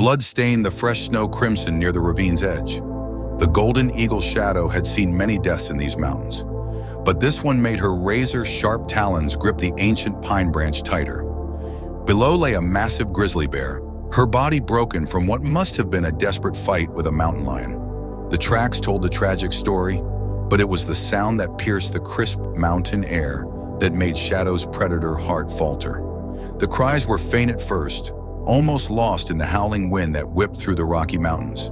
Blood stained the fresh snow crimson near the ravine's edge. The golden eagle Shadow had seen many deaths in these mountains, but this one made her razor-sharp talons grip the ancient pine branch tighter. Below lay a massive grizzly bear, her body broken from what must have been a desperate fight with a mountain lion. The tracks told the tragic story, but it was the sound that pierced the crisp mountain air that made Shadow's predator heart falter. The cries were faint at first, almost lost in the howling wind that whipped through the Rocky Mountains.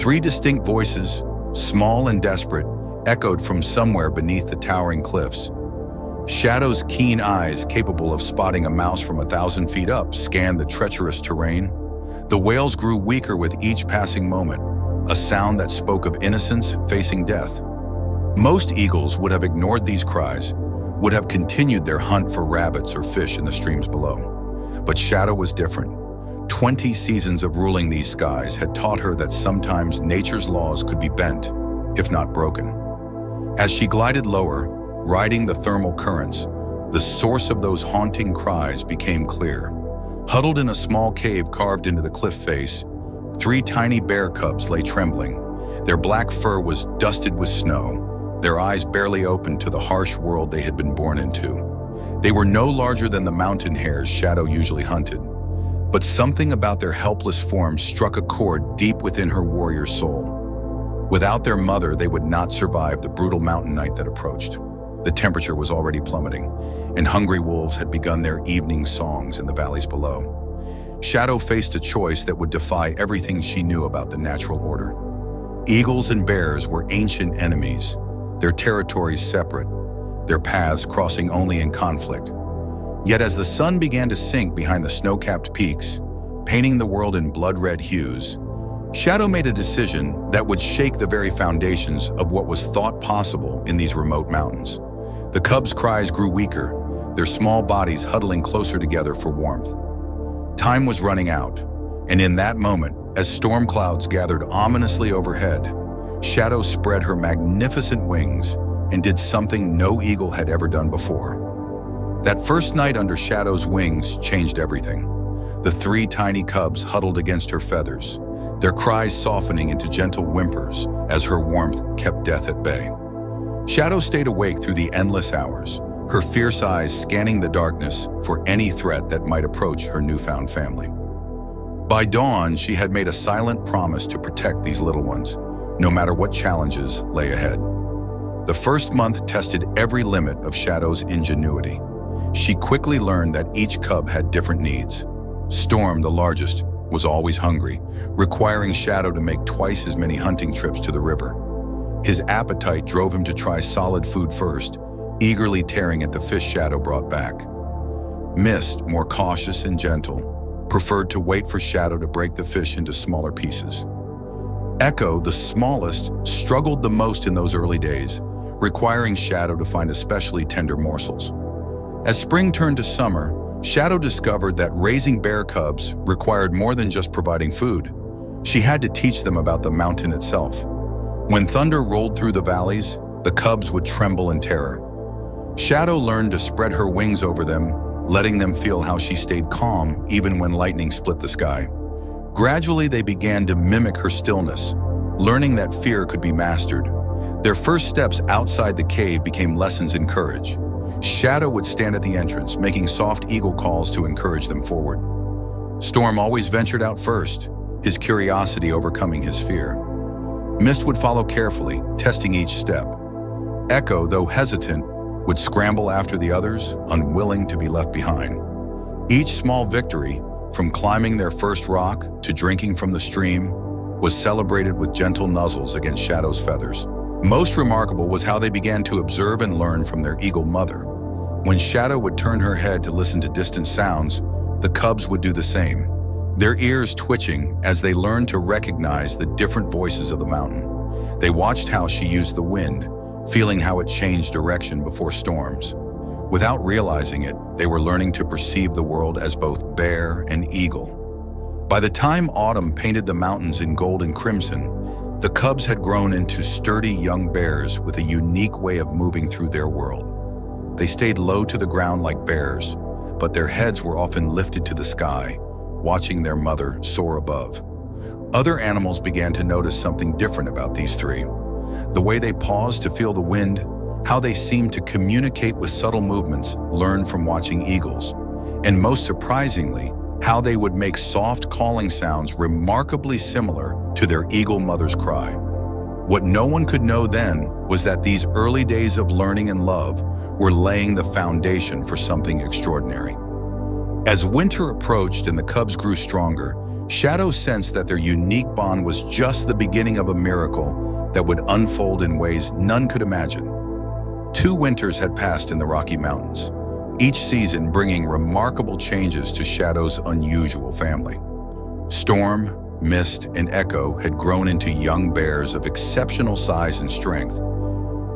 Three distinct voices, small and desperate, echoed from somewhere beneath the towering cliffs. Shadow's keen eyes, capable of spotting a mouse from 1,000 feet up, scanned the treacherous terrain. The wails grew weaker with each passing moment, a sound that spoke of innocence facing death. Most eagles would have ignored these cries, would have continued their hunt for rabbits or fish in the streams below. But Shadow was different. 20 seasons of ruling these skies had taught her that sometimes nature's laws could be bent, if not broken. As she glided lower, riding the thermal currents, the source of those haunting cries became clear. Huddled in a small cave carved into the cliff face, 3 tiny bear cubs lay trembling. Their black fur was dusted with snow, their eyes barely open to the harsh world they had been born into. They were no larger than the mountain hares Shadow usually hunted, but something about their helpless forms struck a chord deep within her warrior soul. Without their mother, they would not survive the brutal mountain night that approached. The temperature was already plummeting, and hungry wolves had begun their evening songs in the valleys below. Shadow faced a choice that would defy everything she knew about the natural order. Eagles and bears were ancient enemies, their territories separate, their paths crossing only in conflict. Yet as the sun began to sink behind the snow-capped peaks, painting the world in blood-red hues, Shadow made a decision that would shake the very foundations of what was thought possible in these remote mountains. The cubs' cries grew weaker, their small bodies huddling closer together for warmth. Time was running out, and in that moment, as storm clouds gathered ominously overhead, Shadow spread her magnificent wings and did something no eagle had ever done before. That first night under Shadow's wings changed everything. The 3 tiny cubs huddled against her feathers, their cries softening into gentle whimpers as her warmth kept death at bay. Shadow stayed awake through the endless hours, her fierce eyes scanning the darkness for any threat that might approach her newfound family. By dawn, she had made a silent promise to protect these little ones, no matter what challenges lay ahead. The first month tested every limit of Shadow's ingenuity. She quickly learned that each cub had different needs. Storm, the largest, was always hungry, requiring Shadow to make twice as many hunting trips to the river. His appetite drove him to try solid food first, eagerly tearing at the fish Shadow brought back. Mist, more cautious and gentle, preferred to wait for Shadow to break the fish into smaller pieces. Echo, the smallest, struggled the most in those early days, requiring Shadow to find especially tender morsels. As spring turned to summer, Shadow discovered that raising bear cubs required more than just providing food. She had to teach them about the mountain itself. When thunder rolled through the valleys, the cubs would tremble in terror. Shadow learned to spread her wings over them, letting them feel how she stayed calm even when lightning split the sky. Gradually, they began to mimic her stillness, learning that fear could be mastered. Their first steps outside the cave became lessons in courage. Shadow would stand at the entrance, making soft eagle calls to encourage them forward. Storm always ventured out first, his curiosity overcoming his fear. Mist would follow carefully, testing each step. Echo, though hesitant, would scramble after the others, unwilling to be left behind. Each small victory, from climbing their first rock to drinking from the stream, was celebrated with gentle nuzzles against Shadow's feathers. Most remarkable was how they began to observe and learn from their eagle mother. When Shadow would turn her head to listen to distant sounds, the cubs would do the same, their ears twitching as they learned to recognize the different voices of the mountain. They watched how she used the wind, feeling how it changed direction before storms. Without realizing it, they were learning to perceive the world as both bear and eagle. By the time autumn painted the mountains in gold and crimson, the cubs had grown into sturdy young bears with a unique way of moving through their world. They stayed low to the ground like bears, but their heads were often lifted to the sky, watching their mother soar above. Other animals began to notice something different about these three. The way they paused to feel the wind, how they seemed to communicate with subtle movements learned from watching eagles, and most surprisingly, how they would make soft calling sounds remarkably similar to their eagle mother's cry. What no one could know then was that these early days of learning and love were laying the foundation for something extraordinary. As winter approached and the cubs grew stronger, Shadow sensed that their unique bond was just the beginning of a miracle that would unfold in ways none could imagine. 2 winters had passed in the Rocky Mountains, each season bringing remarkable changes to Shadow's unusual family. Storm, Mist, and Echo had grown into young bears of exceptional size and strength.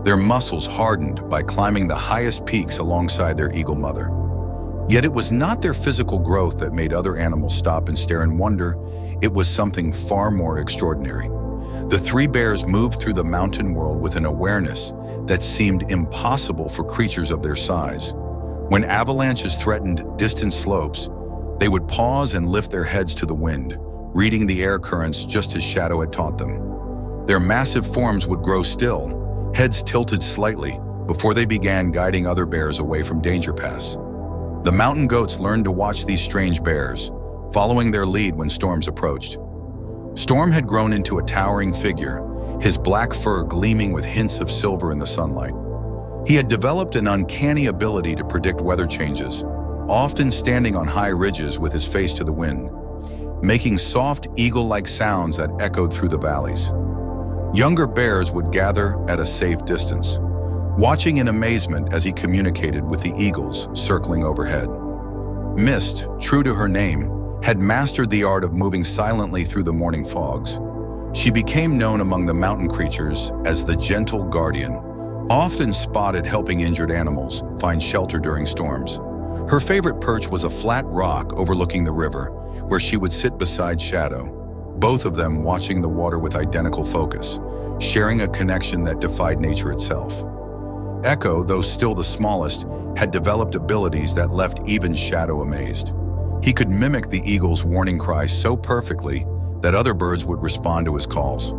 Their muscles hardened by climbing the highest peaks alongside their eagle mother. Yet it was not their physical growth that made other animals stop and stare in wonder. It was something far more extraordinary. The 3 bears moved through the mountain world with an awareness that seemed impossible for creatures of their size. When avalanches threatened distant slopes, they would pause and lift their heads to the wind, reading the air currents just as Shadow had taught them. Their massive forms would grow still, heads tilted slightly, before they began guiding other bears away from danger paths. The mountain goats learned to watch these strange bears, following their lead when storms approached. Storm had grown into a towering figure, his black fur gleaming with hints of silver in the sunlight. He had developed an uncanny ability to predict weather changes, often standing on high ridges with his face to the wind, making soft eagle-like sounds that echoed through the valleys. Younger bears would gather at a safe distance, watching in amazement as he communicated with the eagles circling overhead. Mist, true to her name, had mastered the art of moving silently through the morning fogs. She became known among the mountain creatures as the Gentle Guardian, often spotted helping injured animals find shelter during storms. Her favorite perch was a flat rock overlooking the river, where she would sit beside Shadow, both of them watching the water with identical focus, sharing a connection that defied nature itself. Echo, though still the smallest, had developed abilities that left even Shadow amazed. He could mimic the eagle's warning cry so perfectly that other birds would respond to his calls.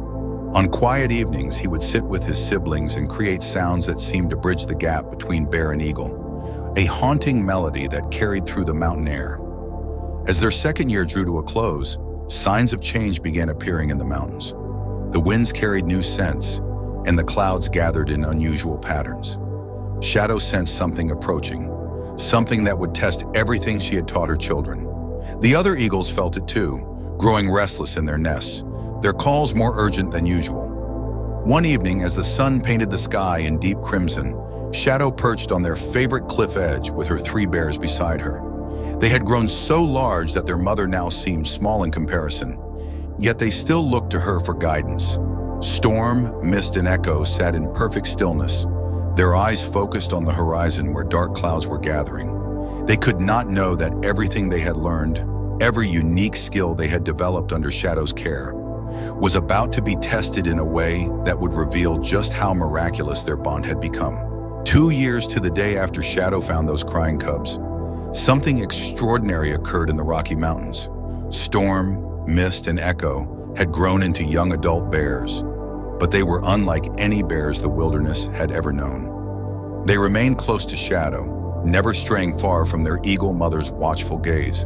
On quiet evenings, he would sit with his siblings and create sounds that seemed to bridge the gap between bear and eagle, a haunting melody that carried through the mountain air. As their second year drew to a close, signs of change began appearing in the mountains. The winds carried new scents, and the clouds gathered in unusual patterns. Shadow sensed something approaching, something that would test everything she had taught her children. The other eagles felt it too, growing restless in their nests, their calls more urgent than usual. One evening, as the sun painted the sky in deep crimson, Shadow perched on their favorite cliff edge with her 3 bears beside her. They had grown so large that their mother now seemed small in comparison, yet they still looked to her for guidance. Storm, Mist, and Echo sat in perfect stillness, their eyes focused on the horizon where dark clouds were gathering. They could not know that everything they had learned, every unique skill they had developed under Shadow's care, was about to be tested in a way that would reveal just how miraculous their bond had become. 2 years to the day after Shadow found those crying cubs, something extraordinary occurred in the Rocky Mountains. Storm, Mist, and Echo had grown into young adult bears, but they were unlike any bears the wilderness had ever known. They remained close to Shadow, never straying far from their eagle mother's watchful gaze.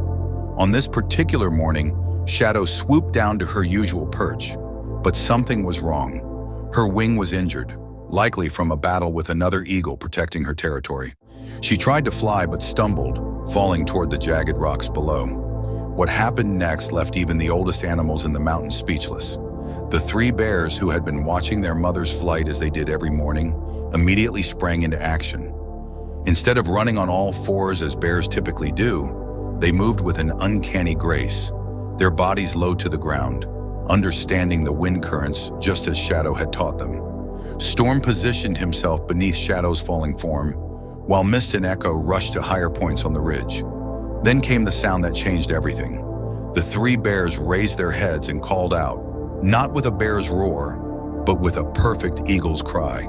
On this particular morning, Shadow swooped down to her usual perch, but something was wrong. Her wing was injured, likely from a battle with another eagle protecting her territory. She tried to fly but stumbled, falling toward the jagged rocks below. What happened next left even the oldest animals in the mountains speechless. The 3 bears, who had been watching their mother's flight as they did every morning, immediately sprang into action. Instead of running on all fours as bears typically do, they moved with an uncanny grace, their bodies low to the ground, understanding the wind currents just as Shadow had taught them. Storm positioned himself beneath Shadow's falling form, while Mist and Echo rushed to higher points on the ridge. Then came the sound that changed everything. The 3 bears raised their heads and called out, not with a bear's roar, but with a perfect eagle's cry.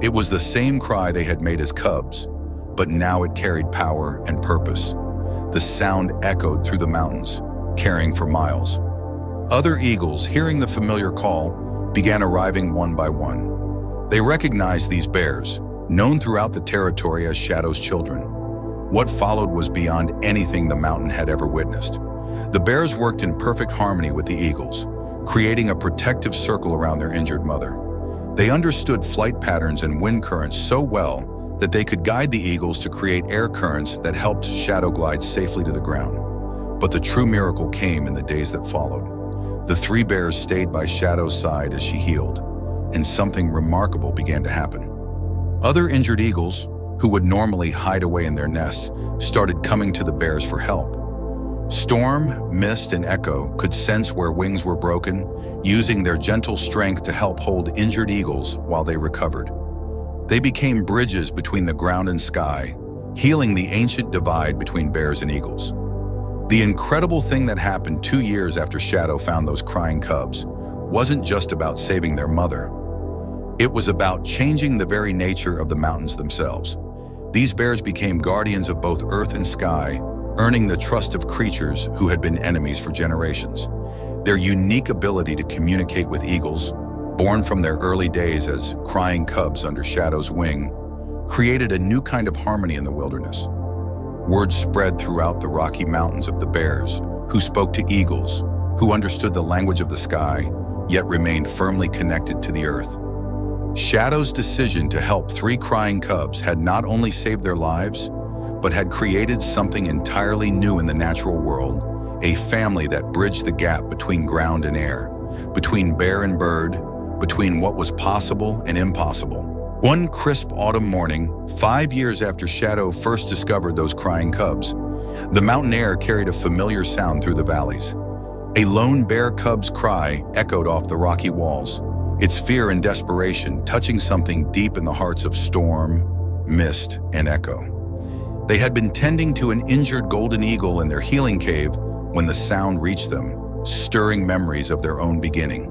It was the same cry they had made as cubs, but now it carried power and purpose. The sound echoed through the mountains, carrying for miles. Other eagles, hearing the familiar call, began arriving one by one. They recognized these bears, known throughout the territory as Shadow's children. What followed was beyond anything the mountain had ever witnessed. The bears worked in perfect harmony with the eagles, creating a protective circle around their injured mother. They understood flight patterns and wind currents so well that they could guide the eagles to create air currents that helped Shadow glide safely to the ground. But the true miracle came in the days that followed. The three bears stayed by Shadow's side as she healed, and something remarkable began to happen. Other injured eagles, who would normally hide away in their nests, started coming to the bears for help. Storm, Mist, and Echo could sense where wings were broken, using their gentle strength to help hold injured eagles while they recovered. They became bridges between the ground and sky, healing the ancient divide between bears and eagles. The incredible thing that happened 2 years after Shadow found those crying cubs wasn't just about saving their mother. It was about changing the very nature of the mountains themselves. These bears became guardians of both earth and sky, earning the trust of creatures who had been enemies for generations. Their unique ability to communicate with eagles, born from their early days as crying cubs under Shadow's wing, created a new kind of harmony in the wilderness. Word spread throughout the Rocky Mountains of the bears, who spoke to eagles, who understood the language of the sky, yet remained firmly connected to the earth. Shadow's decision to help three crying cubs had not only saved their lives, but had created something entirely new in the natural world, a family that bridged the gap between ground and air, between bear and bird, between what was possible and impossible. One crisp autumn morning, 5 years after Shadow first discovered those crying cubs, the mountain air carried a familiar sound through the valleys. A lone bear cub's cry echoed off the rocky walls, its fear and desperation touching something deep in the hearts of Storm, Mist, and Echo. They had been tending to an injured golden eagle in their healing cave when the sound reached them, stirring memories of their own beginning.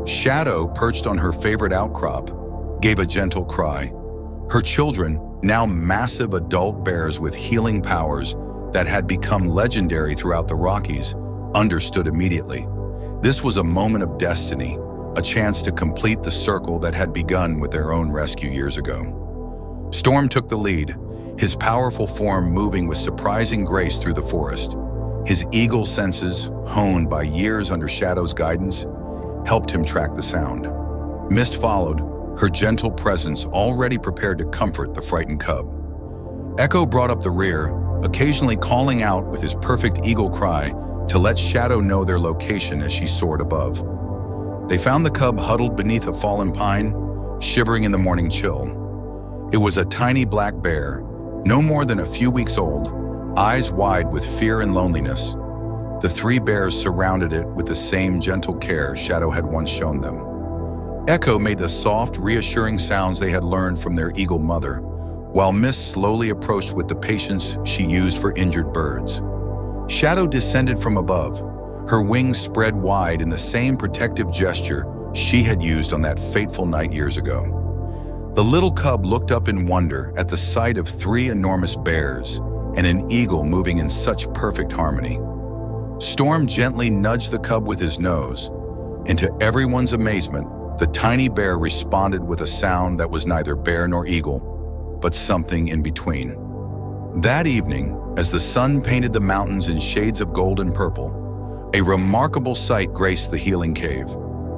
Shadow, perched on her favorite outcrop, gave a gentle cry. Her children, now massive adult bears with healing powers that had become legendary throughout the Rockies, understood immediately. This was a moment of destiny, a chance to complete the circle that had begun with their own rescue years ago. Storm took the lead, his powerful form moving with surprising grace through the forest. His eagle senses, honed by years under Shadow's guidance, helped him track the sound. Mist followed, her gentle presence already prepared to comfort the frightened cub. Echo brought up the rear, occasionally calling out with his perfect eagle cry to let Shadow know their location as she soared above. They found the cub huddled beneath a fallen pine, shivering in the morning chill. It was a tiny black bear, no more than a few weeks old, eyes wide with fear and loneliness. The three bears surrounded it with the same gentle care Shadow had once shown them. Echo made the soft, reassuring sounds they had learned from their eagle mother, while Mist slowly approached with the patience she used for injured birds. Shadow descended from above, her wings spread wide in the same protective gesture she had used on that fateful night years ago. The little cub looked up in wonder at the sight of three enormous bears and an eagle moving in such perfect harmony. Storm gently nudged the cub with his nose, and to everyone's amazement, the tiny bear responded with a sound that was neither bear nor eagle, but something in between. That evening, as the sun painted the mountains in shades of gold and purple, a remarkable sight graced the healing cave.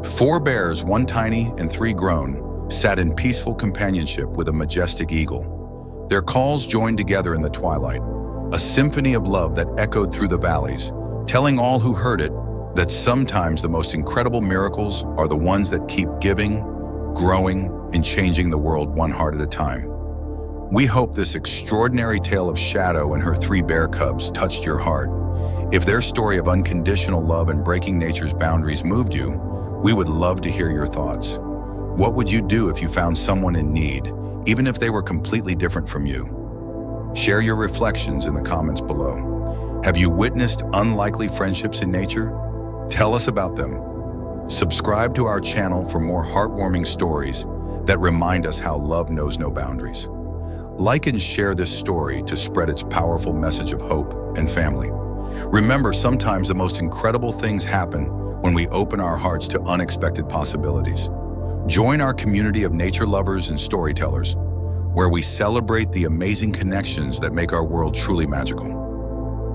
4 bears, 1 tiny and 3 grown, sat in peaceful companionship with a majestic eagle. Their calls joined together in the twilight, a symphony of love that echoed through the valleys, telling all who heard it that sometimes the most incredible miracles are the ones that keep giving, growing, and changing the world one heart at a time. We hope this extraordinary tale of Shadow and her 3 bear cubs touched your heart. If their story of unconditional love and breaking nature's boundaries moved you, we would love to hear your thoughts. What would you do if you found someone in need, even if they were completely different from you? Share your reflections in the comments below. Have you witnessed unlikely friendships in nature? Tell us about them. Subscribe to our channel for more heartwarming stories that remind us how love knows no boundaries. Like and share this story to spread its powerful message of hope and family. Remember, sometimes the most incredible things happen when we open our hearts to unexpected possibilities. Join our community of nature lovers and storytellers, where we celebrate the amazing connections that make our world truly magical.